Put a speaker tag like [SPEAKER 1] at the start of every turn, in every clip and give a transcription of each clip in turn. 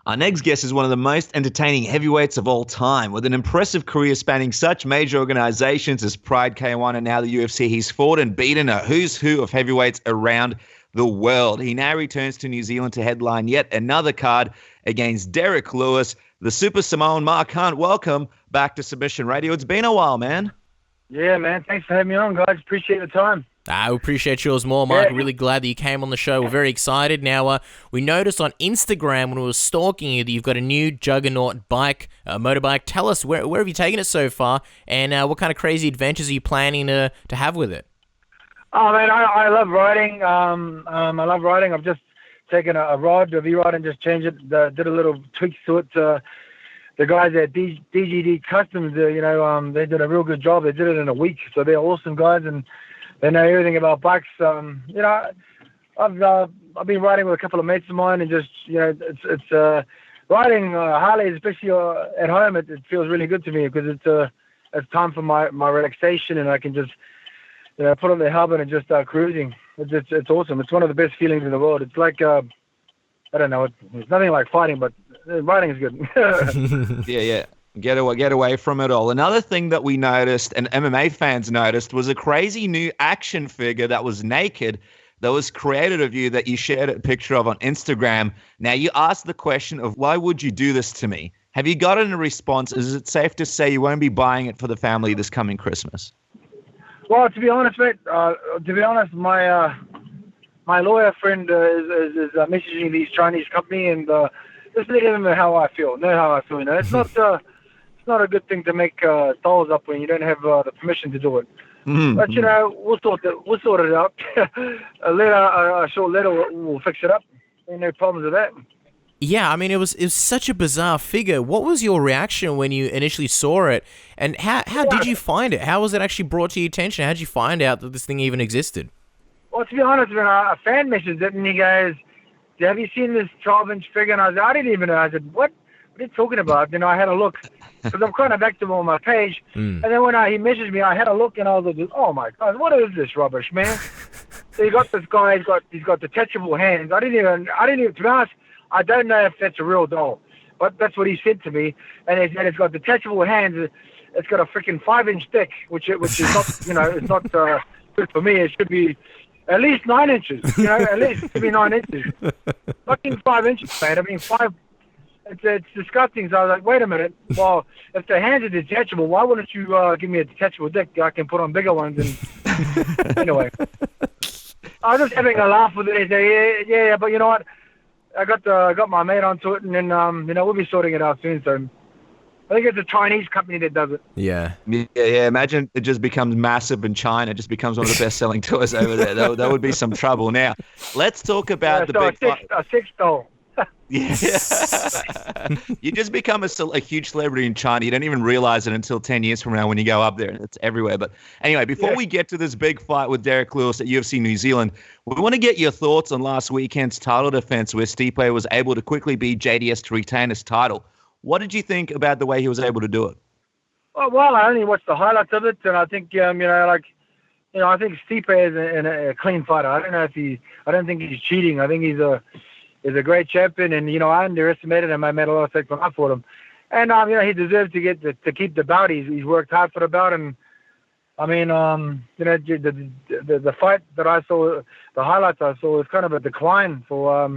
[SPEAKER 1] Our next guest is one of the most entertaining heavyweights of all time. With an impressive career spanning such major organizations as Pride K1 and now the UFC, he's fought and beaten a who's who of heavyweights around the world. He now returns to New Zealand to headline yet another card against Derrick Lewis. The Super Samoan Mark Hunt, welcome back to Submission Radio. It's been a while, man.
[SPEAKER 2] Yeah, man. Thanks for having me on, guys. Appreciate the time.
[SPEAKER 3] I appreciate yours more, Mark. Really glad that you came on the show. We're very excited. Now, we noticed on Instagram when we were stalking you that you've got a new Juggernaut bike, motorbike. Tell us, where have you taken it so far, and what kind of crazy adventures are you planning to have with it?
[SPEAKER 2] Oh, man, I love riding. I love riding. I've just taken a V-rod, and just changed it. Did a little tweaks to it. The guys at DGD Customs, they did a real good job. They did it in a week, so they're awesome guys, and they know everything about bikes. I've been riding with a couple of mates of mine, and just it's riding Harley, especially at home. It feels really good to me because it's time for my relaxation, and I can just put on the helmet and just start cruising. It's awesome. It's one of the best feelings in the world. It's like I don't know. It's nothing like fighting, but riding is good.
[SPEAKER 1] Yeah. Get away from it all. Another thing that we noticed and MMA fans noticed was a crazy new action figure that was naked that was created of you that you shared a picture of on Instagram. Now, you asked the question of why would you do this to me? Have you gotten a response? Is it safe to say you won't be buying it for the family this coming Christmas?
[SPEAKER 2] Well, to be honest, mate, my lawyer friend is messaging these Chinese company and just letting them know how I feel. It's not a good thing to make dolls up when you don't have the permission to do it. Mm-hmm. But we'll sort it out. A short letter will fix it up. Ain't no problems with that.
[SPEAKER 3] Yeah, I mean, it was such a bizarre figure. What was your reaction when you initially saw it, and how did you find it? How was it actually brought to your attention? How did you find out that this thing even existed?
[SPEAKER 2] Well, to be honest, when a fan messaged it, and he goes, "Have you seen this 12-inch figure?" And I didn't even know. I said, "What? What are you talking about?" I had a look, because I'm kind of active on my page. And then when he messaged me, I had a look, and I was like, "Oh my God, what is this rubbish, man?" So you got this guy. He's got detachable hands. I didn't even. To be honest, I don't know if that's a real doll, but that's what he said to me. And he said it's got detachable hands. It's got a freaking 5-inch dick, which is not. It's not good for me. It should be at least 9 inches. At least it should be 9 inches. Fucking 5 inches, man. I mean 5. It's disgusting. So I was like, wait a minute. Well, if the hands are detachable, why wouldn't you give me a detachable dick? I can put on bigger ones. And anyway, I was just having a laugh with it. He said, yeah, but you know what? I got my mate onto it, and then we'll be sorting it out soon. So I think it's a Chinese company that does it.
[SPEAKER 1] Yeah. Imagine it just becomes massive in China. It just becomes one of the best-selling toys over there. That would be some trouble. Now, let's talk about
[SPEAKER 2] a sex doll.
[SPEAKER 1] Yeah. You just become a huge celebrity in China. You don't even realize it until 10 years from now when you go up there. It's everywhere. But anyway, before we get to this big fight with Derrick Lewis at UFC New Zealand, we want to get your thoughts on last weekend's title defense where Stipe was able to quickly beat JDS to retain his title. What did you think about the way he was able to do it?
[SPEAKER 2] Well, I only watched the highlights of it, and I think I think Stipe is a clean fighter. I don't think he's cheating. I think he's a great champion, and I underestimated him. I made a lot of respect when I fought him, and he deserves to keep the bout. He's worked hard for the bout, and I mean, the fight that I saw, the highlights I saw, was kind of a decline for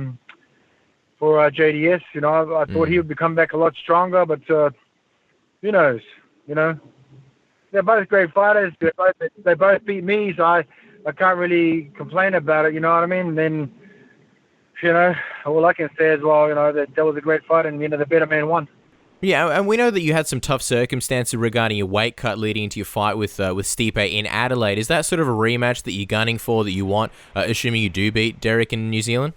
[SPEAKER 2] JDS. I thought he would come back a lot stronger, but who knows? They're both great fighters. They both beat me, so I can't really complain about it. You know what I mean? And then, all I can say is, well, that was a great fight, and the better man won.
[SPEAKER 3] Yeah, and we know that you had some tough circumstances regarding your weight cut leading into your fight with Stipe in Adelaide. Is that sort of a rematch that you're gunning for, that you want, assuming you do beat Derrick in New Zealand?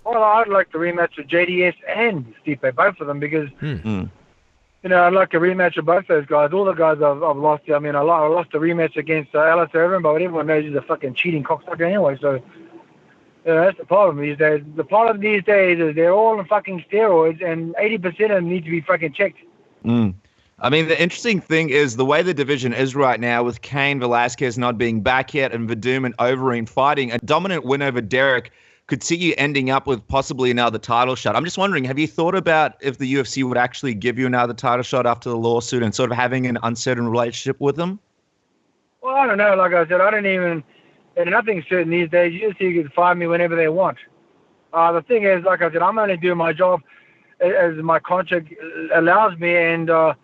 [SPEAKER 2] Well, I'd like to rematch with JDS and Stipe, both of them, because I'd like a rematch of both those guys. All the guys I've lost. I mean, I lost a rematch against Alistair Overeem, but everyone knows he's a fucking cheating cocksucker anyway. So that's the problem these days. The problem these days is they're all on fucking steroids, and 80% of them need to be fucking checked.
[SPEAKER 1] I mean, the interesting thing is the way the division is right now, with Cain Velasquez not being back yet and Verdum and Overeem fighting, a dominant win over Derrick could see you ending up with possibly another title shot. I'm just wondering, have you thought about if the UFC would actually give you another title shot after the lawsuit and sort of having an uncertain relationship with them?
[SPEAKER 2] Well, I don't know. Like I said, I don't even. And nothing's certain these days. UFC can fire me whenever they want. The thing is, like I said, I'm only doing my job as my contract allows me. And the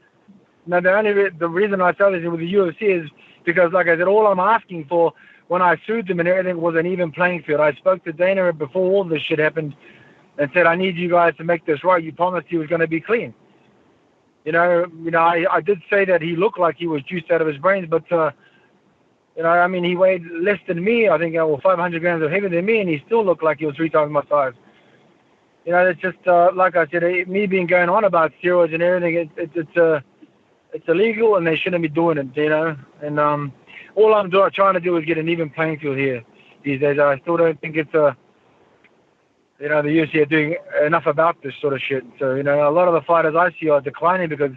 [SPEAKER 2] reason I tell this with the UFC is because, like I said, all I'm asking for when I sued them and everything was an even playing field. I spoke to Dana before all this shit happened and said, I need you guys to make this right. You promised he was going to be clean. I did say that he looked like he was juiced out of his brains, but, he weighed less than me, I think, 500 grams of heavier than me, and he still looked like he was 3 times my size. It's just, like I said, me being going on about steroids and everything, it's illegal and they shouldn't be doing it, and all I'm trying to do is get an even playing field here these days. I still don't think it's the UFC are doing enough about this sort of shit. So, a lot of the fighters I see are declining because,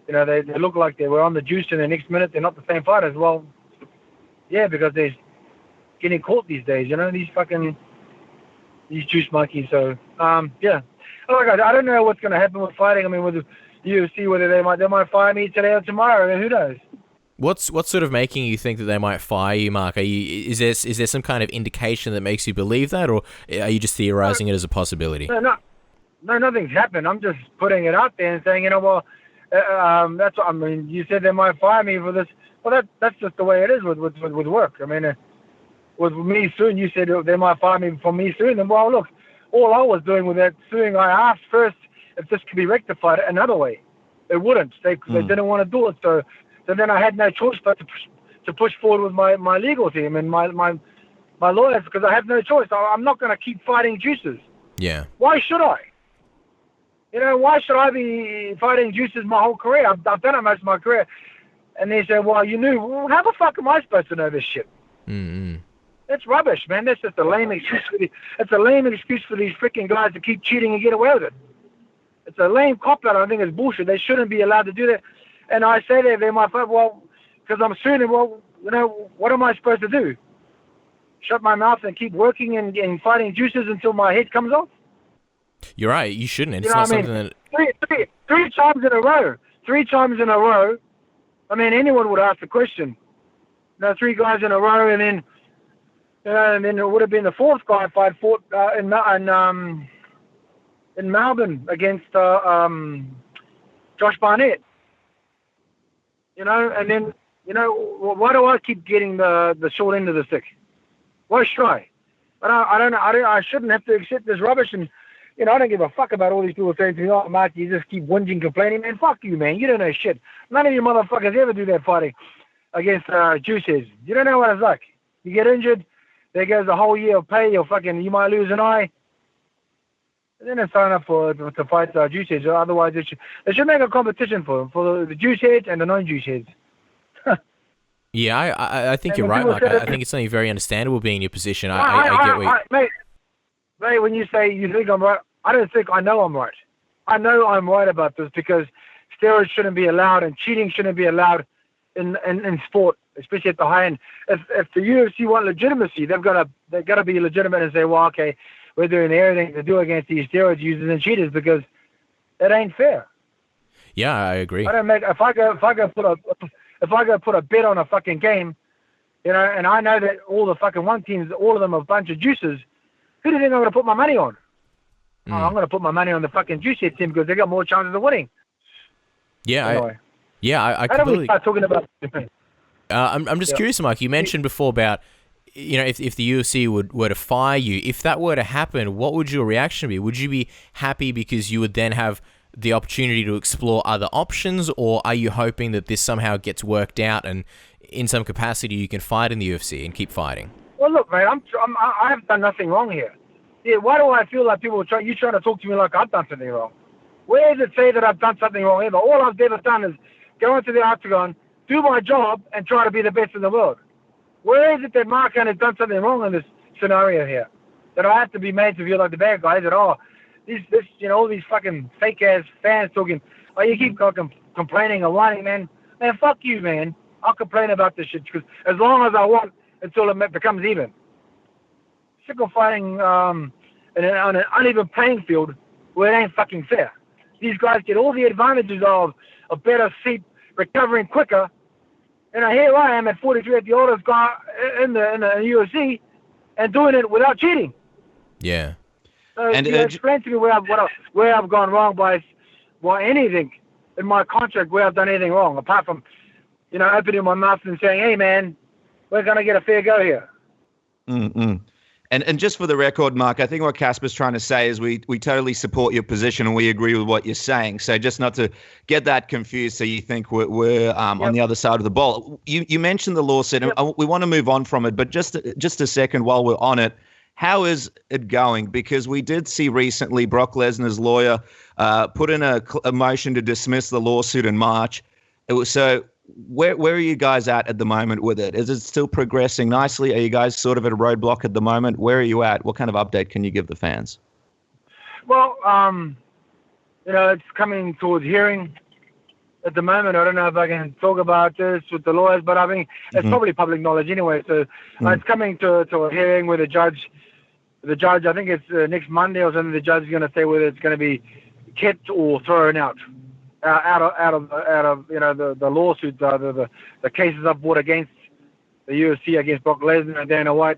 [SPEAKER 2] they look like they were on the juice and the next minute they're not the same fighters. Well, yeah, because they're getting caught these days, these juice monkeys. So, yeah. Like I don't know what's going to happen with fighting. I mean, with the UFC, whether they might fire me today or tomorrow. I mean, who knows?
[SPEAKER 3] What's sort of making you think that they might fire you, Mark? Is there some kind of indication that makes you believe that, or are you just theorizing it as a possibility?
[SPEAKER 2] No, nothing's happened. I'm just putting it out there and saying, that's what I mean. You said they might fire me for this. Well, that's just the way it is with work. I mean, with me suing, you said they might fire me for me suing them. Well, look, all I was doing with that suing, I asked first if this could be rectified another way. It wouldn't. They didn't want to do it. So then I had no choice but to push forward with my legal team and my lawyers because I have no choice. I'm not going to keep fighting juices.
[SPEAKER 3] Yeah.
[SPEAKER 2] Why should I? Why should I be fighting juices my whole career? I've done it most of my career. And they say, well, you knew. Well, how the fuck am I supposed to know this shit?
[SPEAKER 3] Mm-hmm.
[SPEAKER 2] That's rubbish, man. That's just a lame excuse it's a lame excuse for these freaking guys to keep cheating and get away with it. It's a lame cop-out. I think it's bullshit. They shouldn't be allowed to do that. And I say that they might fight, well, because I'm suing them, well, what am I supposed to do? Shut my mouth and keep working and fighting juices until my head comes off?
[SPEAKER 3] You're right. You shouldn't. It's not something that...
[SPEAKER 2] Three times in a row. 3 times in a row. I mean, anyone would ask the question. 3 guys in a row, and then it would have been the 4th guy fought in Melbourne against Josh Barnett. And then why do I keep getting the short end of the stick? Why should I? I don't know. I shouldn't have to accept this rubbish. And I don't give a fuck about all these people saying to me, "Oh, Mark, you just keep whinging, complaining." Man, fuck you, man. You don't know shit. None of you motherfuckers ever do that fighting against juiceheads. You don't know what it's like. You get injured, there goes a whole year of pay. You might lose an eye. And then they sign up to fight juiceheads. Otherwise, they should make a competition for the juiceheads and the non-juice heads.
[SPEAKER 3] Yeah, I think you're right, Mark. I think it's something very understandable being in your position. I get what you...
[SPEAKER 2] Mate, when you say you think I'm right, I don't think I know I'm right. I know I'm right about this because steroids shouldn't be allowed and cheating shouldn't be allowed in sport, especially at the high end. If the UFC want legitimacy, they've got to be legitimate and say, well, okay, we're doing everything to do against these steroids users and cheaters because it ain't fair.
[SPEAKER 3] Yeah, I agree.
[SPEAKER 2] I don't make if I go put a bet on a fucking game, and I know that all the fucking one teams, all of them are a bunch of juicers. Who do you think I'm going to put my money on? I'm going to put my money on the fucking juicehead team because they got more chances of winning.
[SPEAKER 3] Yeah,
[SPEAKER 2] anyway.
[SPEAKER 3] I
[SPEAKER 2] How do we start talking about this?
[SPEAKER 3] I'm just curious, Mark. You mentioned before about, if the UFC were to fire you, if that were to happen, what would your reaction be? Would you be happy because you would then have the opportunity to explore other options, or are you hoping that this somehow gets worked out and in some capacity you can fight in the UFC and keep fighting?
[SPEAKER 2] Well, look, mate, I have done nothing wrong here. Yeah, why do I feel like you're trying to talk to me like I've done something wrong? Where does it say that I've done something wrong ever? All I've ever done is go into the octagon, do my job, and try to be the best in the world. Where is it that Mark has done something wrong in this scenario here? That I have to be made to feel like the bad guy? That, all these fucking fake-ass fans talking, you keep complaining and whining, man. Man, fuck you, man. I'll complain about this shit because as long as I want until it becomes even. sick of fighting on an uneven playing field where it ain't fucking fair. These guys get all the advantages of a better seat, recovering quicker. And here I am at 43, at the oldest guy in the UFC, and doing it without cheating.
[SPEAKER 3] Yeah.
[SPEAKER 2] So and explain to me where I've gone wrong by anything in my contract, where I've done anything wrong, apart from, opening my mouth and saying, "Hey, man, we're gonna get a fair go here."
[SPEAKER 1] Mm-mm. And just for the record, Mark, I think what Casper's trying to say is we totally support your position and we agree with what you're saying. So just not to get that confused, so you think we're on the other side of the ball. You mentioned the lawsuit, and we want to move on from it, but just a second while we're on it. How is it going? Because we did see recently Brock Lesnar's lawyer put in a motion to dismiss the lawsuit in March. Where are you guys at the moment with it? Is it still progressing nicely? Are you guys sort of at a roadblock at the moment? Where are you at? What kind of update can you give the fans?
[SPEAKER 2] Well, it's coming towards hearing at the moment. I don't know if I can talk about this with the lawyers, but I mean, it's probably public knowledge anyway. So it's coming to a hearing where the judge, I think it's next Monday or something, the judge is going to say whether it's going to be kept or thrown out of the lawsuit, the cases I've brought against the UFC, against Brock Lesnar and Dana White.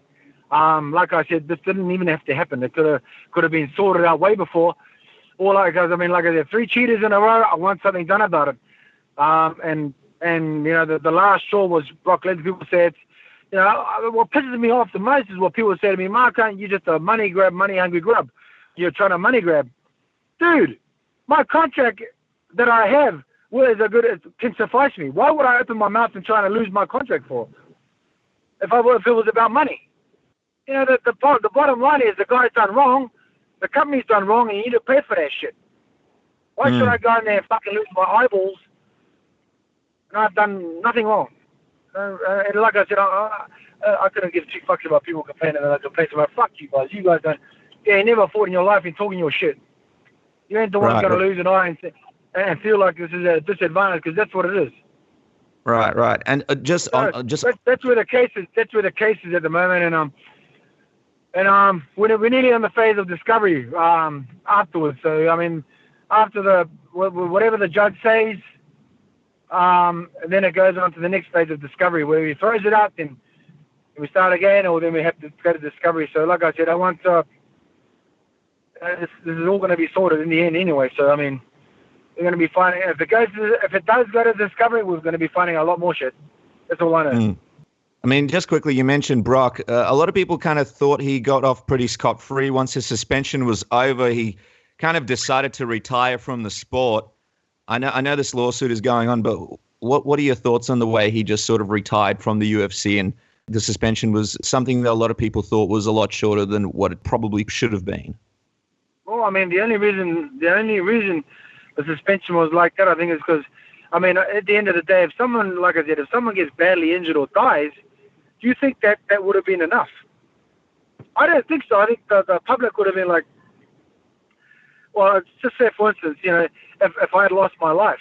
[SPEAKER 2] Like I said, this didn't even have to happen. It could have been sorted out way before. Like I said, 3 cheaters in a row. I want something done about it. And the last straw was Brock Lesnar. People said, what pisses me off the most is what people say to me, "Mark, aren't you just a money hungry grub? You're trying to money grab." Dude, my contract that I have can suffice me. Why would I open my mouth and try to lose my contract for? If it was about money. The bottom line is the guy's done wrong, the company's done wrong, and you need to pay for that shit. Why should I go in there and fucking lose my eyeballs and I've done nothing wrong? And like I said, I couldn't give 2 fucks about people complaining, and I complain about, fuck you guys. You guys don't. You never fought in your life in talking your shit. You ain't the one going to lose an eye and feel like this is a disadvantage, because that's what it is.
[SPEAKER 1] Right. And that's
[SPEAKER 2] where the case is. That's where the case is at the moment, and we're nearly on the phase of discovery afterwards. So I mean, after whatever the judge says, and then it goes on to the next phase of discovery, where he throws it out, then we start again, or then we have to go to discovery. So like I said, I want this is all going to be sorted in the end anyway. So I mean, we're going to be finding, if it does go to discovery, we're going to be finding a lot more shit. That's all I know.
[SPEAKER 1] I mean, just quickly, you mentioned Brock. A lot of people kind of thought he got off pretty scot-free. Once his suspension was over, he kind of decided to retire from the sport. I know this lawsuit is going on, but what are your thoughts on the way he just sort of retired from the UFC, and the suspension was something that a lot of people thought was a lot shorter than what it probably should have been?
[SPEAKER 2] Well, I mean, the only reason the suspension was like that, I think, is because, I mean, at the end of the day, if someone, like I said, if someone gets badly injured or dies, do you think that would have been enough? I don't think so. I think the public would have been like, well, just say, for instance, if I had lost my life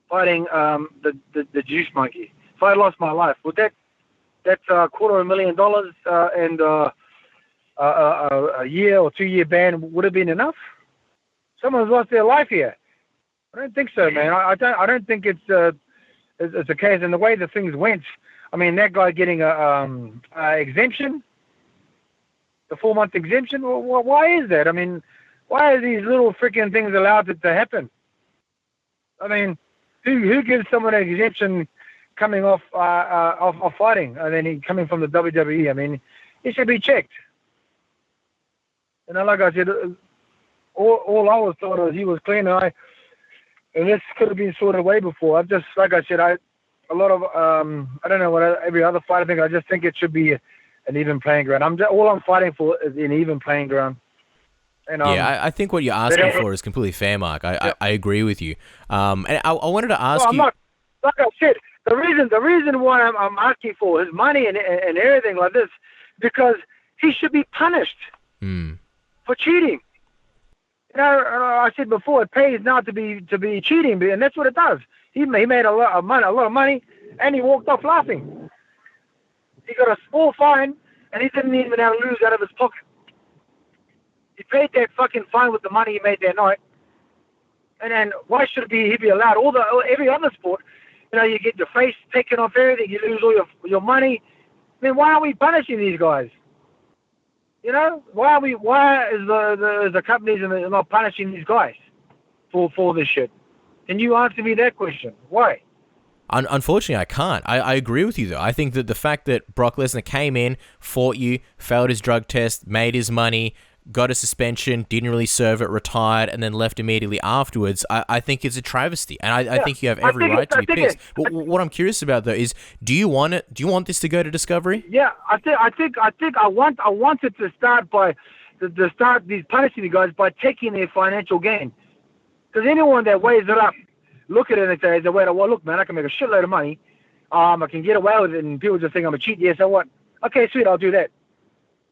[SPEAKER 2] fighting the juice monkey, if I had lost my life, would that's $250,000 and a year or 2 year ban would have been enough? Someone's lost their life here. I don't think so, man. I don't think it's a case. And the way the things went, I mean, that guy getting a exemption, the 4-month exemption. Well, why is that? I mean, why are these little freaking things allowed to happen? I mean, who gives someone an exemption coming off fighting, and then he coming from the WWE? I mean, he should be checked. Like I said, all I was thought was he was clean, and this could have been sorted way before. I've just, like I said, I don't know what every other fighter thinks. I just think it should be an even playing ground. All I'm fighting for is an even playing ground. And,
[SPEAKER 3] I think what you're asking for is completely fair, Mark. I agree with you. And I wanted to ask you.
[SPEAKER 2] Like I said, the reason why I'm asking for his money and everything like this, because he should be punished for cheating. I said before, it pays now to be cheating, and that's what it does. He made a lot of money, and he walked off laughing. He got a small fine and he didn't even have to lose out of his pocket. He paid that fucking fine with the money he made that night. And then why should he be allowed? Every other sport, you get your face taken off everything, you lose all your money. I mean, why are we punishing these guys? Why is the companies not punishing these guys for this shit? Can you answer me that question? Why?
[SPEAKER 3] Unfortunately, I can't. I agree with you, though. I think that the fact that Brock Lesnar came in, fought you, failed his drug test, made his money, got a suspension, didn't really serve it, retired, and then left immediately afterwards, I think it's a travesty. And I think you have every right to be pissed. But what I'm curious about, though, is do you want it? Do you want this to go to Discovery?
[SPEAKER 2] Yeah, I want it to start by these punishing the guys by taking their financial gain. Because anyone that weighs it up, look at it and say, well, look, man, I can make a shitload of money. I can get away with it, and people just think I'm a cheat. Yeah, so what? Okay, sweet, I'll do that.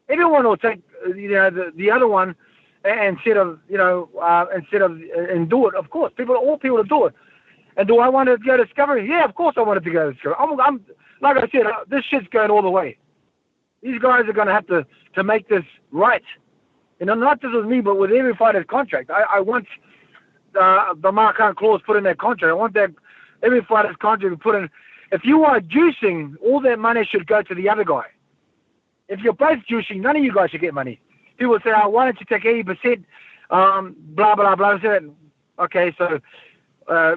[SPEAKER 2] Everyone will take the other one instead of and do it. Of course, all people will do it. And do I want to go to Discovery? Yeah, of course I wanted to go to Discovery. I'm like I said, this shit's going all the way. These guys are going to have to make this right. Not just with me, but with every fighter's contract. I want the mark-on clause put in that contract. I want that every fighter's contract put in. If you are juicing, all that money should go to the other guy. If you're both juicing, none of you guys should get money. People say, why don't you take 80%, blah, blah, blah. Okay, so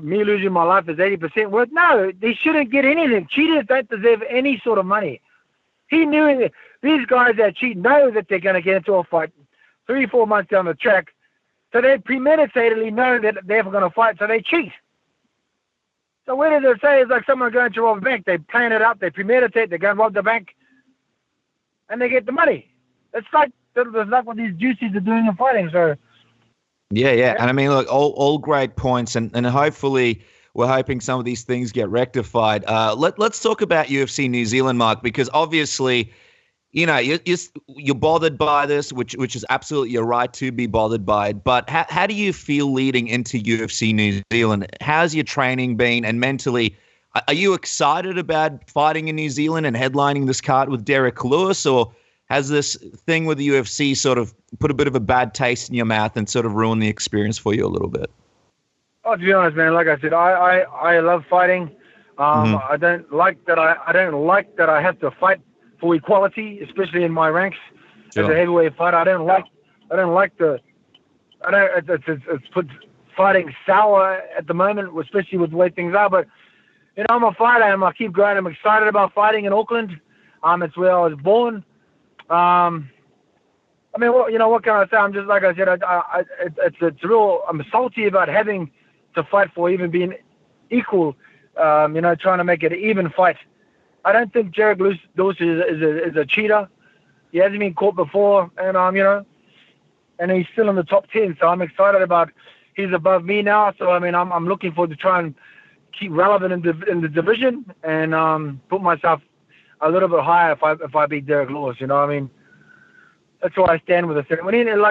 [SPEAKER 2] me losing my life is 80% worth? No, they shouldn't get anything. Cheaters don't deserve any sort of money. He knew these guys that cheat know that they're going to get into a fight 3-4 months down the track. So they premeditatedly know that they're going to fight, so they cheat. So what did they say? It's like someone going to rob a bank. They plan it out, they premeditate, they go and rob the bank, and they get the money. It's like what these juicies are doing in fighting. So
[SPEAKER 1] yeah. And I mean, look, all great points, and hopefully we're hoping some of these things get rectified. Let's talk about UFC New Zealand, Mark, because obviously, you're bothered by this, which is absolutely your right to be bothered by it. But how do you feel leading into UFC New Zealand? How's your training been, and mentally? Are you excited about fighting in New Zealand and headlining this card with Derrick Lewis, or has this thing with the UFC sort of put a bit of a bad taste in your mouth and sort of ruined the experience for you a little bit?
[SPEAKER 2] Oh, to be honest, man, like I said, I love fighting. I don't like that I have to fight for equality, especially in my ranks as a heavyweight fighter. It's put fighting sour at the moment, especially with the way things are. But I'm a fighter, and I keep going. I'm excited about fighting in Auckland. It's where I was born. I mean, what can I say? I'm just, like I said, it's real. I'm salty about having to fight for even being equal. Trying to make it an even fight. I don't think Derrick Lewis is a cheater. He hasn't been caught before, and and he's still in the top 10. So I'm excited about he's above me now. So I mean, I'm looking forward to try and keep relevant in the division and put myself a little bit higher if I beat Derrick Lewis. I mean, that's where I stand with it.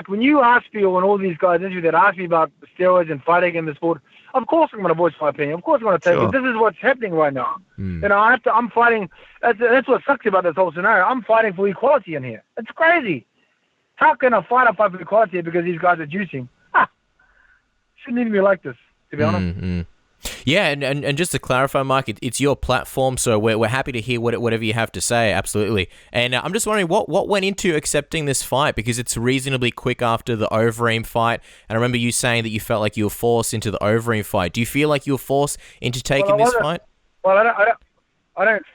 [SPEAKER 2] When you ask people and all these guys that ask me about steroids and fighting in the sport, of course I'm going to voice my opinion. Of course I'm going to tell you. This is what's happening right now. I'm fighting. That's what sucks about this whole scenario. I'm fighting for equality in here. It's crazy. How can a fighter fight for equality because these guys are juicing? Shouldn't even be like this, to be honest.
[SPEAKER 3] Yeah, and just to clarify, Mark, it's your platform, so we're happy to hear whatever you have to say, absolutely. And I'm just wondering, what went into accepting this fight? Because it's reasonably quick after the Overeem fight, and I remember you saying that you felt like you were forced into the Overeem fight. Do you feel like you were forced into taking this fight?
[SPEAKER 2] Well, I don't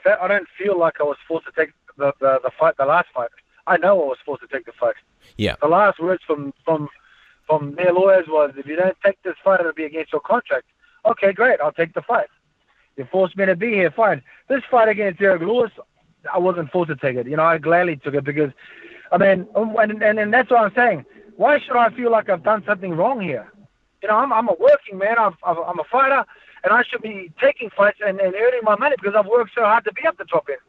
[SPEAKER 2] feel like I was forced to take the fight, the last fight. I know I was forced to take the fight.
[SPEAKER 3] Yeah.
[SPEAKER 2] The last words from their lawyers was, if you don't take this fight, it'll be against your contract. Okay, great. I'll take the fight. You forced me to be here, fine. This fight against Derrick Lewis, I wasn't forced to take it. I gladly took it because, I mean, and that's what I'm saying. Why should I feel like I've done something wrong here? I'm a working man. I'm a fighter, and I should be taking fights and earning my money because I've worked so hard to be up the top end.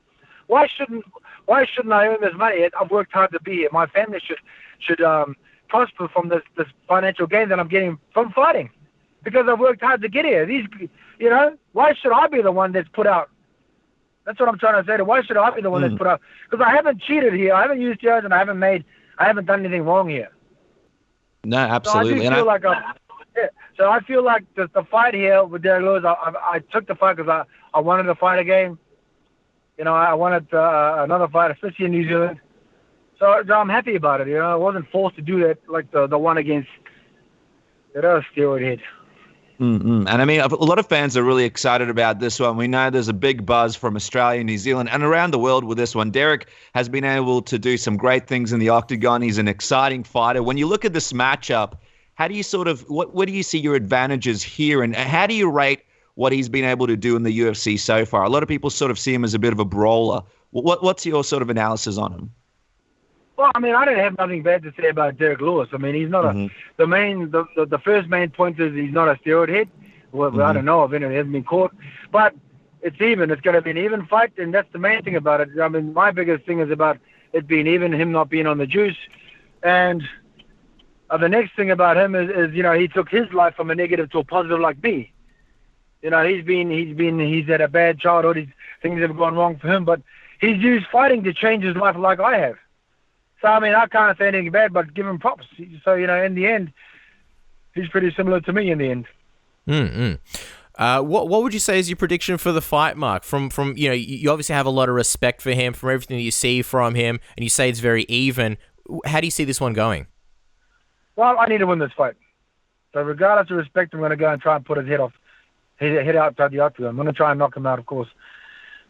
[SPEAKER 2] Why shouldn't I earn this money? I've worked hard to be here. My family should prosper from this financial gain that I'm getting from fighting. Because I've worked hard to get here. Why should I be the one that's put out That's what I'm trying to say. Why should I be the one that's put up? Because I haven't cheated here. I haven't used steroids, and I haven't done anything wrong here.
[SPEAKER 1] No, absolutely.
[SPEAKER 2] So I do feel like so I feel like the fight here with Derrick Lewis, I took the fight because I wanted to fight again. You know, I wanted another fight, especially in New Zealand. So I'm happy about it. You know, I wasn't forced to do that like the one against that other steroid head.
[SPEAKER 1] And I mean, a lot of fans are really excited about this one. We know there's a big buzz from Australia, New Zealand, and around the world with this one. Derrick has been able to do some great things in the octagon. He's an exciting fighter. When you look at this matchup, how do you what do you see your advantages here, and how do you rate what he's been able to do in the UFC so far? A lot of people sort of see him as a bit of a brawler. What's your sort of analysis on him?
[SPEAKER 2] Well, I mean, I don't have nothing bad to say about Derrick Lewis. I mean, he's not the first main point is he's not a steroid head. Well, I don't know of it. He hasn't been caught. But it's even. It's going to be an even fight, and that's the main thing about it. I mean, my biggest thing is about it being even, him not being on the juice. And the next thing about him is, you know, he took his life from a negative to a positive like me. You know, he's had a bad childhood. Things have gone wrong for him, but he's used fighting to change his life like I have. So, I mean, I can't say anything bad, but give him props. So, you know, in the end, he's pretty similar to me in the end.
[SPEAKER 3] What would you say is your prediction for the fight, Mark? From you know, you obviously have a lot of respect for him, from everything that you see from him, and you say it's very even. How do you see this one going?
[SPEAKER 2] Well, I need to win this fight. So, regardless of respect, I'm going to go and try and put his head outside the octagon. I'm going to try and knock him out, of course.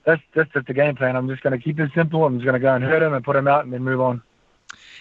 [SPEAKER 2] That's the game plan. I'm just going to keep it simple. I'm just going to go and hurt him and put him out and then move on.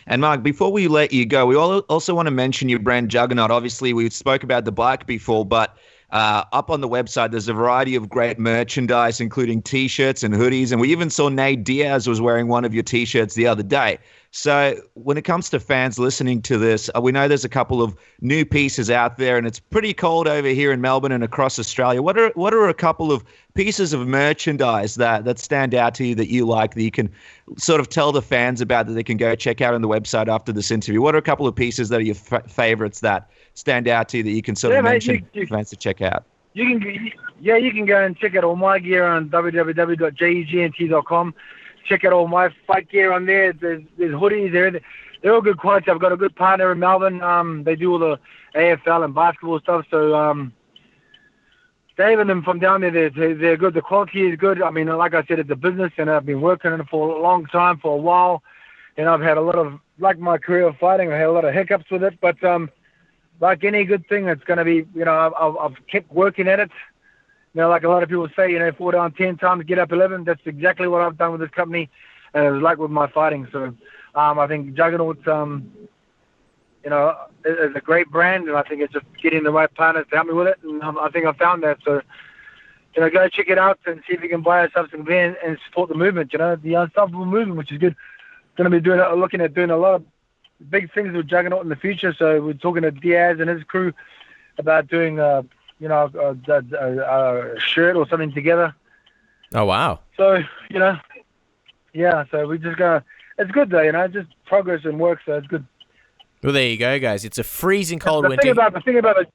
[SPEAKER 1] And Mark, before we let you go, we also want to mention your brand Juggernaut. Obviously, we spoke about the bike before, but up on the website, there's a variety of great merchandise, including T-shirts and hoodies. And we even saw Nate Diaz was wearing one of your T-shirts the other day. So when it comes to fans listening to this, we know there's a couple of new pieces out there, and it's pretty cold over here in Melbourne and across Australia. What are a couple of pieces of merchandise that stand out to you that you like, that you can sort of tell the fans about, that they can go check out on the website after this interview? What are a couple of pieces that are your favorites that stand out to you that you can sort of mention fans to check out?
[SPEAKER 2] You can go and check out all my gear on www.jugnt.com. Check out all my fight gear on there. There's hoodies there. They're all good quality. I've got a good partner in Melbourne. They do all the AFL and basketball stuff. So Dave and them from down there, they're good. The quality is good. I mean, like I said, it's a business, and I've been working on it for a long time, for a while. And I've had a lot of, like my career of fighting, I had a lot of hiccups with it. But like any good thing, it's going to be, you know, I've kept working at it. You know, like a lot of people say, you know, 4 down 10 times, get up 11. That's exactly what I've done with this company, and it was like with my fighting. So I think Juggernaut, you know, is a great brand, and I think it's just getting the right partners to help me with it. And I think I found that. So, you know, go check it out and see if you can buy yourself some gear and support the movement. You know, the unstoppable movement, which is good. Going to be looking at doing a lot of big things with Juggernaut in the future. So we're talking to Diaz and his crew about doing you know, a shirt or something together.
[SPEAKER 3] Oh, wow.
[SPEAKER 2] So, you know, yeah, so we just it's good though, you know, just progress and work, so it's good.
[SPEAKER 3] Well, there you go, guys. It's a freezing cold winter.
[SPEAKER 2] The thing about it.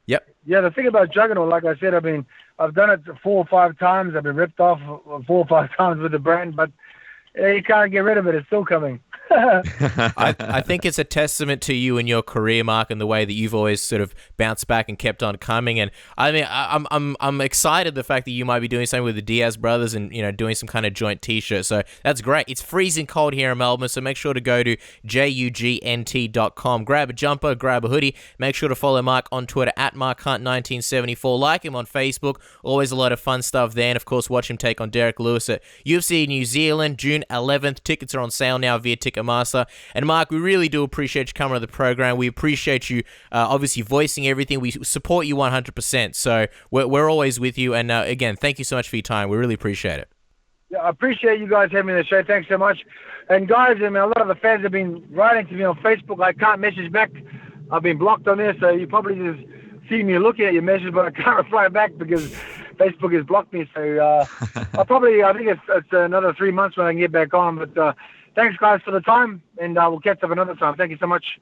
[SPEAKER 3] Yep.
[SPEAKER 2] Yeah, the thing about Juggernaut, like I said, I've done it 4 or 5 times. I've been ripped off 4 or 5 times with the brand, but you can't get rid of it. It's still coming.
[SPEAKER 3] I think it's a testament to you and your career, Mark, and the way that you've always sort of bounced back and kept on coming. And I mean, I'm excited the fact that you might be doing something with the Diaz brothers and, you know, doing some kind of joint T-shirt. So that's great. It's freezing cold here in Melbourne, so make sure to go to jugnt.com. Grab a jumper, grab a hoodie. Make sure to follow Mark on Twitter at MarkHunt1974. Like him on Facebook. Always a lot of fun stuff there. And of course, watch him take on Derrick Lewis at UFC New Zealand, June 11th. Tickets are on sale now via Ticketmaster. And Mark, we really do appreciate you coming on the program. We appreciate you obviously voicing everything. We support you 100%. So we're always with you. And again, thank you so much for your time. We really appreciate it.
[SPEAKER 2] Yeah, I appreciate you guys having me on the show. Thanks so much. And guys, I mean, a lot of the fans have been writing to me on Facebook. I can't message back. I've been blocked on there, so you probably just see me looking at your message, but I can't reply back because Facebook has blocked me. So I think it's another 3 months when I can get back on. But thanks, guys, for the time, and we'll catch up another time. Thank you so much.